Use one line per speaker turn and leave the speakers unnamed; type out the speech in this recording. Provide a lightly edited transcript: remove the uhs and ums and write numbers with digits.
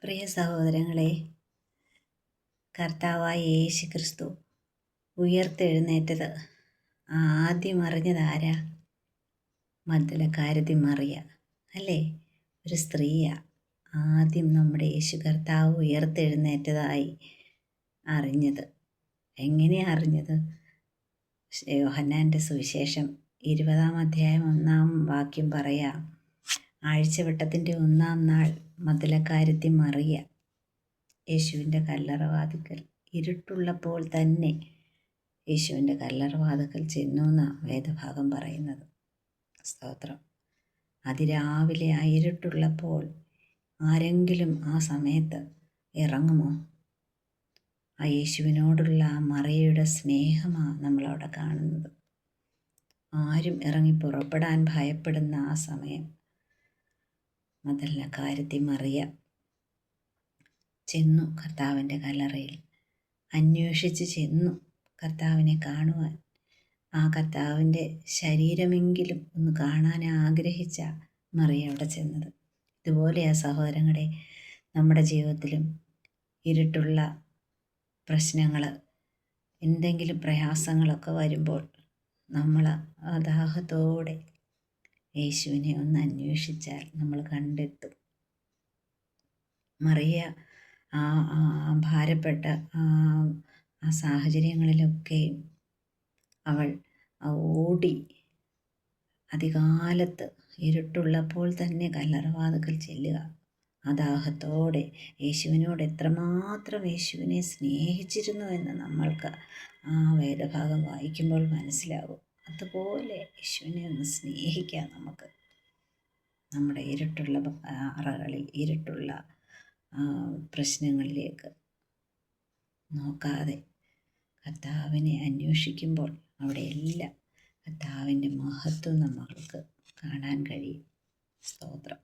പ്രിയ സഹോദരങ്ങളെ, കർത്താവായ യേശു ക്രിസ്തു ഉയർത്തെഴുന്നേറ്റത് ആദ്യം അറിഞ്ഞതാരാ? മഗ്ദലക്കാരത്തി മറിയ അല്ലേ? ഒരു സ്ത്രീയാ ആദ്യം നമ്മുടെ യേശു കർത്താവ് ഉയർത്തെഴുന്നേറ്റതായി അറിഞ്ഞത്. എങ്ങനെയാ അറിഞ്ഞത്? യോഹന്നാൻ്റെ സുവിശേഷം 20-ാം അധ്യായം 1-ാം വാക്യം പറയാം. ആഴ്ചവട്ടത്തിൻ്റെ 1-ാം നാൾ മഗ്ദലക്കാരത്തി മറിയ യേശുവിൻ്റെ കല്ലറവാതിക്കൽ ഇരുട്ടുള്ളപ്പോൾ തന്നെ യേശുവിൻ്റെ കല്ലറവാതിക്കൽ ചെന്നു എന്നാണ് വേദഭാഗം പറയുന്നത്. സ്തോത്രം. അതിരാവിലെ ആ ഇരുട്ടുള്ളപ്പോൾ ആരെങ്കിലും ആ സമയത്ത് ഇറങ്ങുമോ? ആ യേശുവിനോടുള്ള ആ മറിയയുടെ സ്നേഹമാണ് നമ്മളവിടെ കാണുന്നത്. ആരും ഇറങ്ങി പുറപ്പെടാൻ ഭയപ്പെടുന്ന ആ സമയം മഗ്ദലക്കാരത്തി മറിയ ചെന്നു കർത്താവിൻ്റെ കല്ലറയിൽ, അന്വേഷിച്ച് ചെന്നു കർത്താവിനെ കാണുവാൻ. ആ കർത്താവിൻ്റെ ശരീരമെങ്കിലും ഒന്ന് കാണാൻ ആഗ്രഹിച്ച മറിയ അവിടെ ചെന്നത്. ഇതുപോലെയാ സഹോദരങ്ങളെ, നമ്മുടെ ജീവിതത്തിലും ഇരുട്ടുള്ള പ്രശ്നങ്ങൾ, എന്തെങ്കിലും പ്രയാസങ്ങളൊക്കെ വരുമ്പോൾ നമ്മൾ ദാഹത്തോടെ യേശുവിനെ ഒന്ന് അന്വേഷിച്ചാൽ നമ്മൾ കണ്ടെത്തും. മറിയ ആ ഭാരപ്പെട്ട ആ സാഹചര്യങ്ങളിലൊക്കെ അവൾ ഓടി അതികാലത്ത് ഇരുട്ടുള്ളപ്പോൾ തന്നെ കല്ലറവാതിക്കൽ ചെല്ലുക, ആ ദാഹത്തോടെ യേശുവിനോട് എത്രമാത്രം യേശുവിനെ സ്നേഹിച്ചിരുന്നു എന്ന് നമ്മൾക്ക് ആ വേദഭാഗം വായിക്കുമ്പോൾ മനസ്സിലാവും. അതുപോലെ യേശുവിനെ ഒന്ന് സ്നേഹിക്കാം നമുക്ക്. നമ്മുടെ ഇരുട്ടുള്ള അറകളിൽ, ഇരുട്ടുള്ള പ്രശ്നങ്ങളിലേക്ക് നോക്കാതെ കർത്താവിനെ അന്വേഷിക്കുമ്പോൾ അവിടെയെല്ലാം കർത്താവിൻ്റെ മഹത്വം നമ്മൾക്ക് കാണാൻ കഴിയും. സ്തോത്രം.